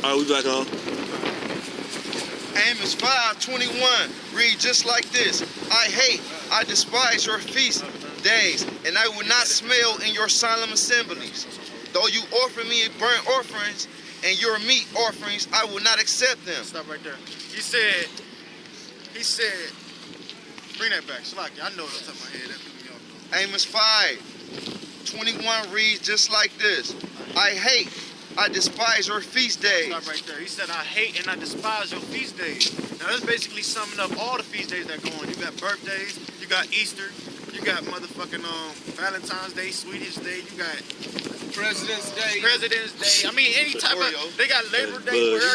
All right, we back on. Amos 5:21 read just like this. I despise your feast days, and I will not smell in your solemn assemblies. Though you offer me burnt offerings and your meat offerings, I will not accept them. Stop right there. He said, bring that back. Shalaki, I know what's up my head. That threw me off. Amos 5:21 reads just like this. I despise your feast days. Stop right there. He said, I hate and I despise your feast days. Now that's basically summing up all the feast days that go on. You got birthdays, you got Easter, you got motherfucking Valentine's Day, Swedish Day, you got President's Day. I mean, any type of, they got Labor Day where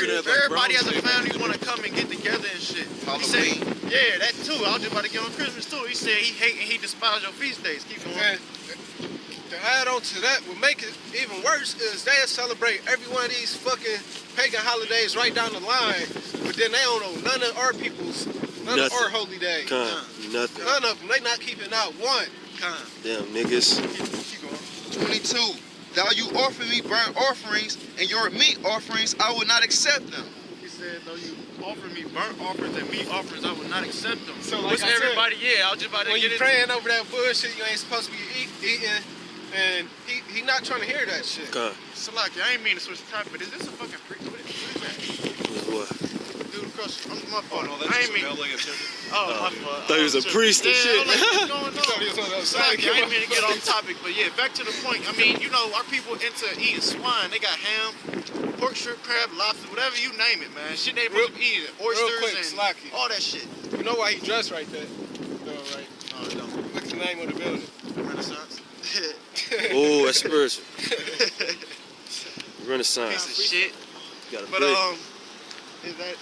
everybody as a family want to come and get together and shit. He said, yeah, that too. I was just about to get on Christmas too. He said he hate and he despise your feast days. Keep going. And to add on to that, what make it even worse is they celebrate every one of these fucking pagan holidays right down the line, but then they don't know none of our people's, none of our holy days. Nothing. None of them. They not keeping out one. Damn niggas. Keep going. 22. Thou you offer me burnt offerings and your meat offerings, I will not accept them. He said, though you offer me burnt offerings and meat offerings, I will not accept them. So like what's everybody? I was just about to when get you it. praying over that bullshit, you ain't supposed to be eating, and he not trying to hear that shit. Salaki, I ain't mean to switch the topic, but is this a fucking freak? What is that? What? Dude, across, my fault. No, I ain't mean. my fault. Thought he was a priest and shit. What's going on? Salaki, I ain't mean to get off topic, but yeah, back to the point. I mean, you know, our people into eating swine. They got ham, pork, shrimp, crab, lobster, whatever you name it, man. Shit they supposed to be eating. Oysters and Slaki. all that shit. You know why he dressed right there? No, right? No, I don't. Look at the name of the building. Renaissance. Oh, that's spiritual. Renaissance. Piece of shit. Got a But break. is that it?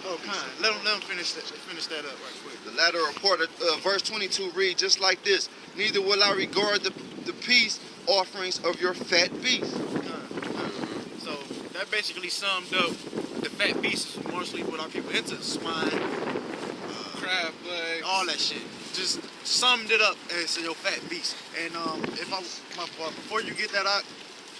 Oh, kind. Let him finish that up right quick. The latter report of verse 22 read just like this. Neither will I regard the peace offerings of your fat beasts. So that basically summed up the fat beasts, mostly what our people into, swine, Crab legs. all that shit. Just summed it up as your fat beast. And before you get that out,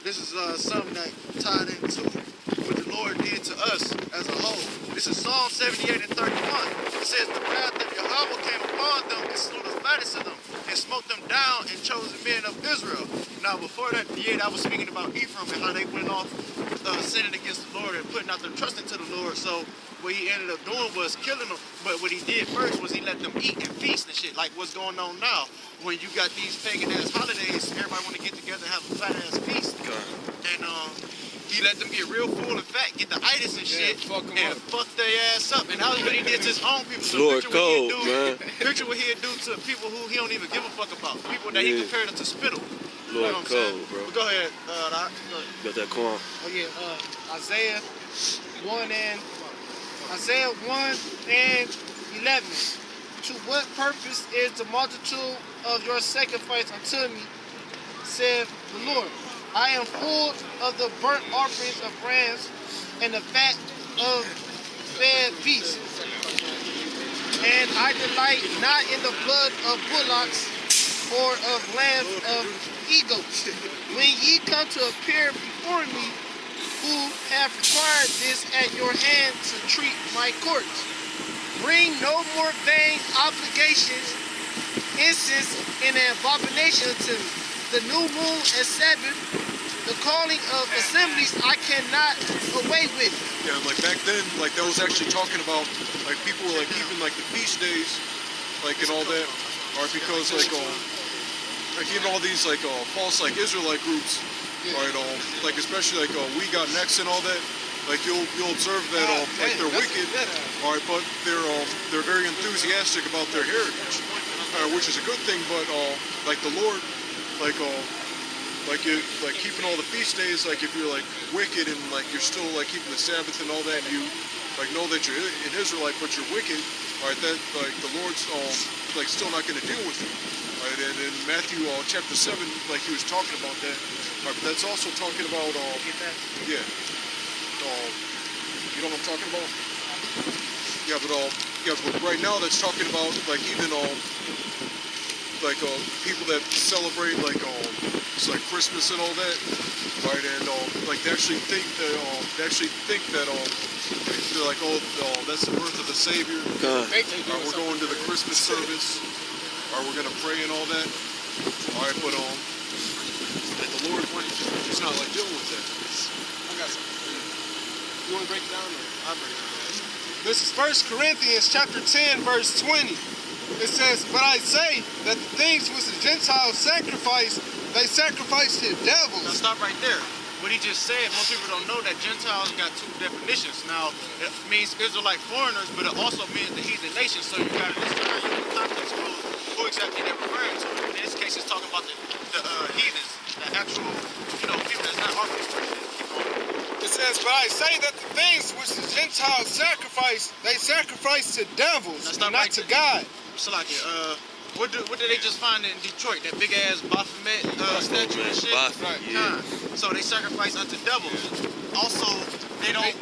this is something that tied into what the Lord did to us as a whole. This is Psalm 78 and 31. It says, the wrath of Yahweh came upon them and slew the fattest of them and smote them down and chosen men of Israel. Now before that, I was speaking about Ephraim and how they went off sinning against the Lord and putting out their trust into the Lord. So what he ended up doing was killing them. But what he did first was he let them eat and feast and shit, like what's going on now. When you got these pagan ass holidays, everybody want to get together and have a fat ass feast. And he let them get real full and fat, get the itis and shit, and fuck their ass up. And that was what he did to his own people. So Lord cold, man. Picture what he'd do to people who he don't even give a fuck about. People that he compared to spittle. Lord what I'm cold, saying? bro. But go ahead, Doc. Got that corn. Oh yeah, Isaiah 1 and 11. To what purpose is the multitude of your sacrifice unto me, saith the Lord? I am full of the burnt offerings of rams and the fat of fed beasts. And I delight not in the blood of bullocks or of lambs of eagles. When ye come to appear before me, who have required this at your hand to treat my courts, bring no more vain obligations, incense, and an abomination to me. The new moon and Sabbath, the calling of assemblies, I cannot away with. Yeah, like back then, like that was actually talking about like people were like keeping like the feast days, like and all that, or because like even all these like false like Israelite groups, right? Like especially like we got next and all that. Like you'll observe that like they're wicked, all right, but they're very enthusiastic about their heritage, which is a good thing. But like the Lord, like keeping all the feast days, like if you're like wicked and like you're still like keeping the Sabbath and all that, and you like know that you're an Israelite but you're wicked, all right, that like the Lord's like still not going to deal with you, right? And in Matthew chapter 7, like he was talking about that, right, but that's also talking about yeah. You know what I'm talking about? Yeah, but right now that's talking about like even like people that celebrate like it's like Christmas and all that, right? And like they actually think that they're like, oh, that's the birth of the Savior. We're going to the Christmas service. We're gonna pray and all that. All right, but the Lord, He's not like dealing with that. I got something. You want to break it down, or I'll break it down? This is 1 Corinthians chapter 10, verse 20. It says, "But I say that the things which the Gentiles sacrifice, they sacrifice to Now devils." stop right there. What he just said, most people don't know that Gentiles got two definitions. Now, it means Israelite foreigners, but it also means the heathen nation. So you got to discern in the context who exactly they're referring to. In this case, it's talking about the heathens, the actual, people that's not our people. It says, "But I say that the things which the Gentiles sacrifice, they sacrifice to devils, Now, and not to God." Salakia, what did they just find in Detroit? That big ass Baphomet statue and shit? Baphomet, yeah. So they sacrifice unto devils. Also, they don't.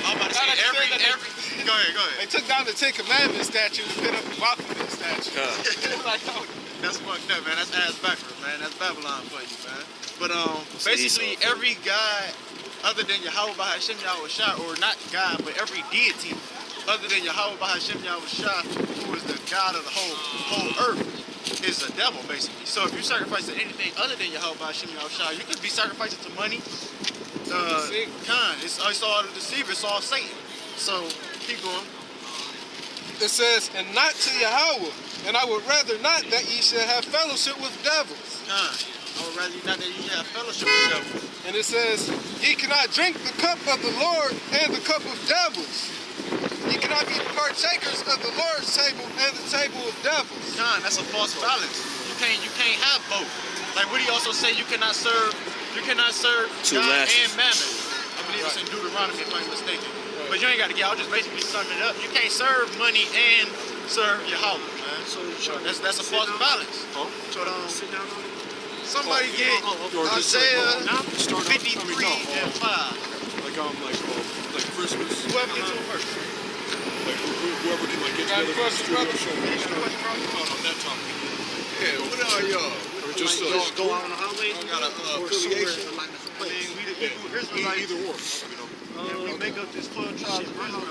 I'm about to say every. Go ahead. They took down the Ten Commandments statue and put up the Baphomet statue. That's fucked up, man. That's ass backwards, man. That's Babylon for you, man. But basically every god other than Yahweh Bahashim Yahushua, or not God, but every deity other than Yahweh Bahashim Yahushua, who is the God of the whole earth, is a devil, basically. So if you sacrifice to anything other than Yahweh Bahashim Yahushua, you could be sacrificing to money. It's all the deceiver. It's all Satan. So keep going. It says, "And not to Yahweh, and I would rather not that ye should have fellowship with devils." I would rather not that you have fellowship with devils. And it says, "Ye cannot drink the cup of the Lord and the cup of devils. Ye cannot be partakers of the Lord's table and the table of devils." That's a false balance. You can't have both. Like what he also say, you cannot serve Two God masters. and Mammon. I believe it's in Deuteronomy if I'm mistaken. But you ain't got to get. I'll just basically sum it up. You can't serve money and serve Yahweh, man. So that's a false balance. Somebody get Isaiah 53 and 5. Like Christmas. Whoever gets to it first. Like whoever can like get together for the studio show. On that topic. Yeah, what are y'all? Just go out on the highway. Got a affiliation. I mean, we the Hebrew Israelites. Either or. We make up this 12 tribes of Israel.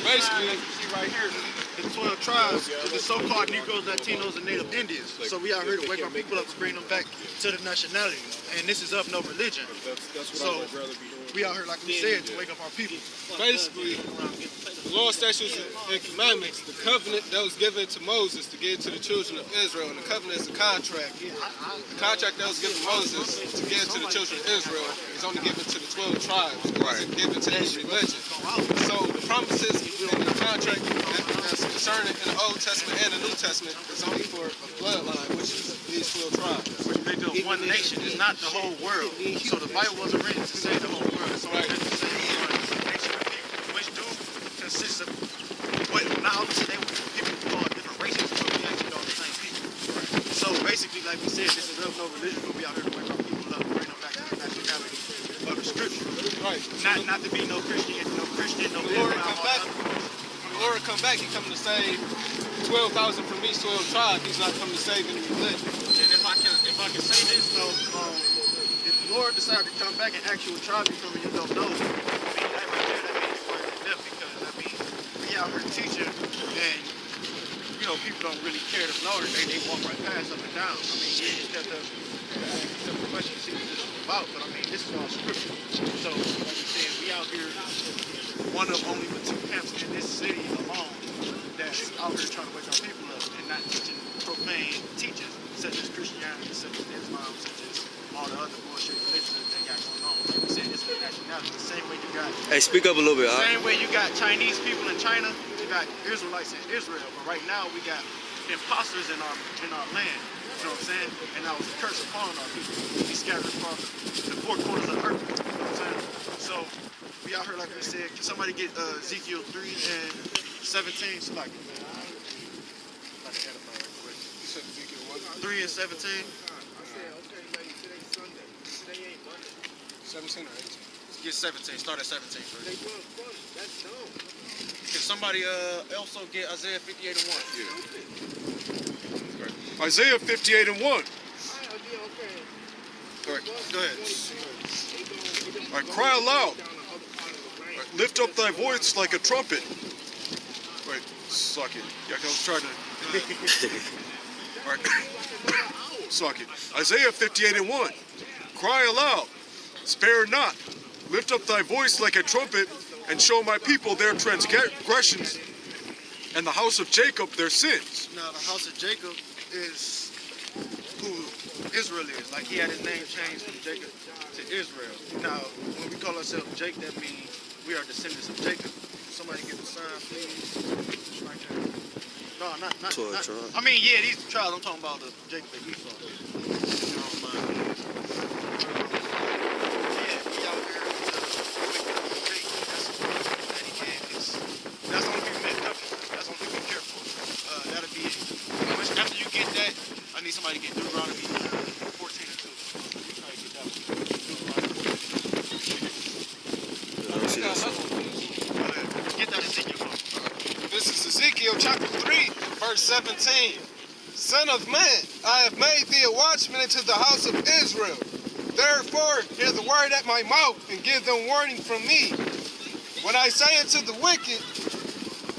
Basically, you see right here, the 12 tribes of the so-called Negroes, Latinos, and Native Indians. So we out here to wake our people up and bring them back to the nationality. And this is of no religion. That's what So, I would rather be doing. we out here, like we said, to wake up our people. basically, the law, statutes, and commandments, the covenant that was given to Moses to give to the children of Israel, and the covenant is a contract. The contract that was given to Moses to give to the children of Israel is only given to the 12 tribes. It wasn't given to each religion. So the promises in the contract that's concerning in the Old Testament and the New Testament is only for a bloodline, which is these 12 tribes. Which make up one nation. It's not the whole world. So the Bible wasn't written to say the whole world. So it's written to say one nation of people, which do consist of, but not obviously they people call different races, but we actually all the same people. So basically, like we said, this is of no religion, but we out here to wake our people up, bring them back to the nationality of the scripture. Right. Not to be no Christian, no When the Lord come back, he coming to save 12,000 from each 12 tribes. He's not coming to save any religion. And if I can say this though, if the Lord decided to come back and actual tribe you from and you don't know, I mean that right there, that means it's worth it enough, because I mean we out here teaching and people don't really care to know that they walk right past up and down. I mean you just have to simple question to see what this is about, but I mean this is all scripture. So like we said, we out here one of only but two camps in this city alone that's out here trying to wake our people up and not teaching profane teachers such as Christianity, such as Islam, such as all the other bullshit religions that they got going on. Like we said, it's the nationality. The same way you got Hey, speak up a little bit. same way you got Chinese people in China, you got Israelites in Israel. But right now we got imposters in our land. You know what I'm saying? And that was a curse upon our people. We scattered across the four corners of the earth. You know what I'm saying? So we out here, like we said, can somebody get Ezekiel 3 and 17? So like, man, I like to edify real quick. 3 and 17. 17 or 18? Get 17. Start at 17 first. Can somebody also get Isaiah 58 and 1? Yeah. Right. Isaiah 58 and 1. Okay. All right, go ahead. All right, cry aloud. All right, lift up thy voice like a trumpet. Wait, suck it. Yeah, I was trying to. All right, suck it. Isaiah 58 and 1. Cry aloud, spare not. Lift up thy voice like a trumpet, and show my people their transgressions, and the house of Jacob their sins. Now, the house of Jacob is who Israel is. Like, he had his name changed from Jacob to Israel. Now, when we call ourselves Jacob, that means we are descendants of Jacob. Somebody give a sign, please. Right there. No, not. I mean, yeah, these tribes. I'm talking about the Jacob that we saw. After you get that, I need somebody to get Deuteronomy 14 and 2. Try to get that one. Get that Ezekiel one. This is Ezekiel chapter 3, verse 17. Son of man, I have made thee a watchman into the house of Israel. Therefore, hear the word at my mouth, and give them warning from me. When I say unto the wicked,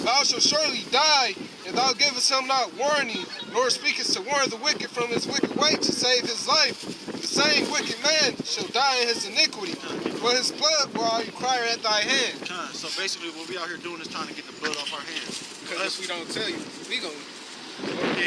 thou shalt surely die, and thou givest him not warning, nor speakest to warn the wicked from his wicked way to save his life, the same wicked man shall die in his iniquity, for his blood will I require at thy hand. So basically, what we out here doing is trying to get the blood off our hands. Because if we don't tell you, we gonna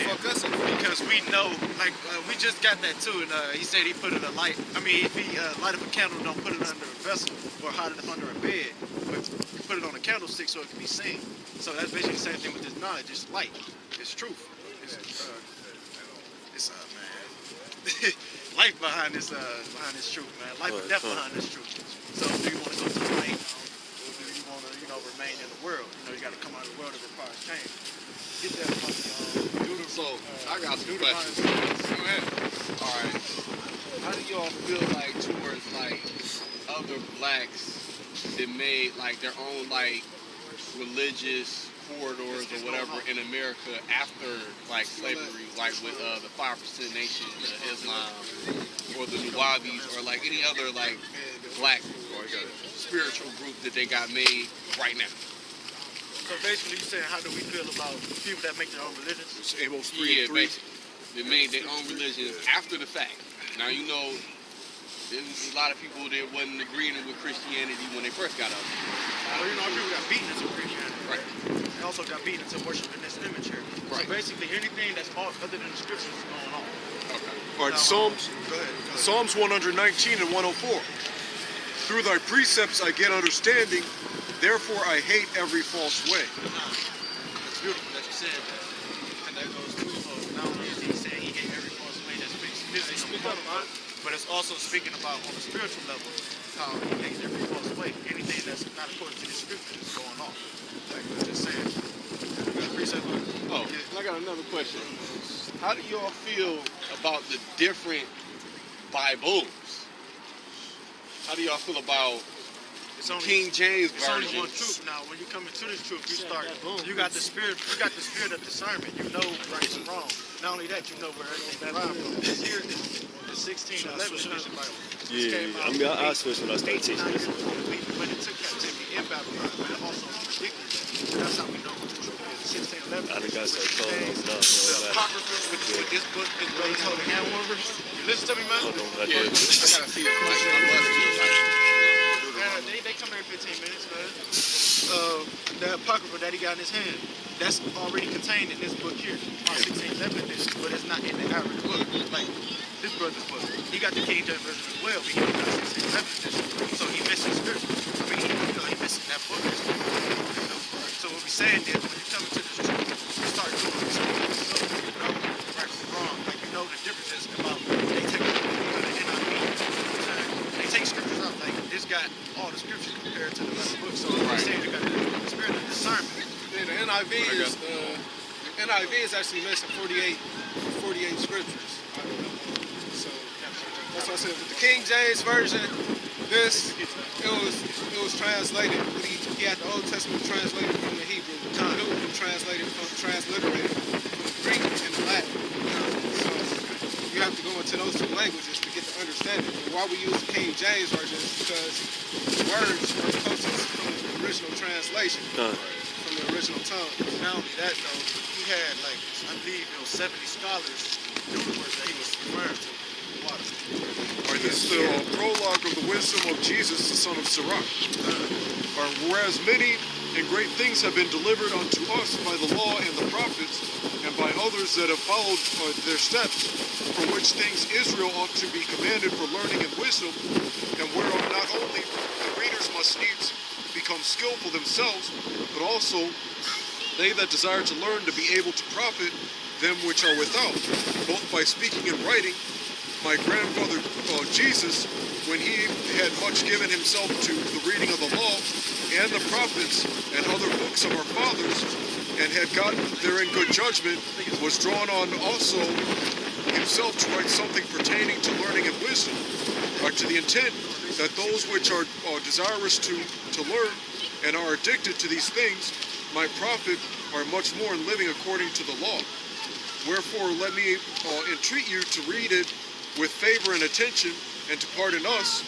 fuck us up. Because we know, like, we just got that too, and he said he put it a light. I mean, if he light up a candle, don't put it under a vessel or hide it under a bed, but put it on a candlestick so it can be seen. So that's basically the same thing with this knowledge. It's light. It's truth. It's man, life behind this truth, man. Life and death behind this truth. So do you want to go to the light, or do you want to, remain in the world? You got to come out of the world that requires change. Get that from So, I got some questions. Go ahead. Alright. How do y'all feel like towards, like, other blacks that made, like, their own, like, religious corridors or whatever in America after, like, slavery, like with the 5% Nation, Islam, or the Nuwabis, or, like, any other, like, black spiritual group that they got made right now? So basically, you saying how do we feel about people that make their own religions? It's Amos 3 Yeah, and 3. basically. They made their own religions after the fact. Now, there's a lot of people that wasn't agreeing with Christianity when they first got out. Well, people got beaten into Christianity. Right. They also got beaten into worshiping this image here. Right. So basically, anything that's other than the scriptures is going on. Okay. All right, Now, Psalms Go ahead. Psalms 119 and 104. Through thy precepts I get understanding, therefore I hate every false way. It's beautiful that you said that. And that goes to, not only is he saying he hates every false way that speaks physically, but it's also speaking about on a spiritual level how he hates every false way. Anything that's not according to the scripture is going on. Like we were just saying. Oh, and I got another question. How do y'all feel about the different Bibles? How do y'all feel about King James It's only version? one truth now. When you come into this truth, you start. You got the spirit. You got the spirit of discernment. You know right and wrong. Not only that, you know where everything derived from. This here is the 1611 edition Bible. I switched when I started teaching this. But it took captivity in Babylon. But it also predicted that. That's how we know what the truth is. 1611. I think I started calling on The stuff. Apocrypha with this book is really holding hand warmers. You listen to me, man. Hold on, I Yeah, I did. gotta see it. They come every 15 minutes, man. The Apocrypha that he got in his hand, that's already contained in this book here, our 1611 edition, but it's not in the average book, like this brother's book. He got the King James version as well, but he only got 1611 edition, so he missing scripture. I mean, he missing that book. So what we saying is, when you come into this truth, you start doing research, right from wrong, like the differences about they take they take scriptures out, like this got all the scriptures compared to the other books. So I'm saying you got the spirit of discernment. Yeah, the NIV is actually missing 48 scriptures. So that's what I said. With the King James version, it was translated. He had the Old Testament translated from the Hebrew. The New translated from transliterated from the Greek and the Latin. you have to go into those two languages to get the understanding. And why we use the King James version is because the words are closest from the original translation, from the original tongue. Not only that though, he had like I believe 70 scholars knew the words that he was referring to. Alright, this is the prologue of the wisdom of Jesus, the son of Sirach. Whereas many and great things have been delivered unto us by the law and the prophets, and by others that have followed their steps, for which things Israel ought to be commanded for learning and wisdom, and whereof not only the readers must needs become skillful themselves, but also they that desire to learn to be able to profit them which are without, both by speaking and writing. My grandfather Jesus, when he had much given himself to the reading of the law and the prophets and other books of our fathers, and had gotten therein good judgment, was drawn on also himself to write something pertaining to learning and wisdom, to the intent that those which are desirous to learn and are addicted to these things might profit are much more in living according to the law. Wherefore let me entreat you to read it with favor and attention, and to pardon us,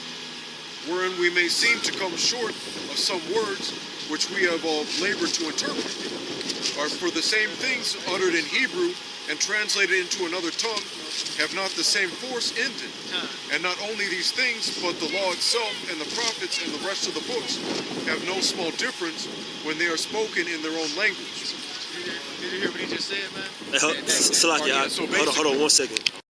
wherein we may seem to come short of some words which we have labored to interpret. For the same things uttered in Hebrew and translated into another tongue have not the same force in them. And not only these things, but the law itself and the prophets and the rest of the books have no small difference when they are spoken in their own language. Did you hear what he just said, man? Hey, Salaki, hold on 1 second.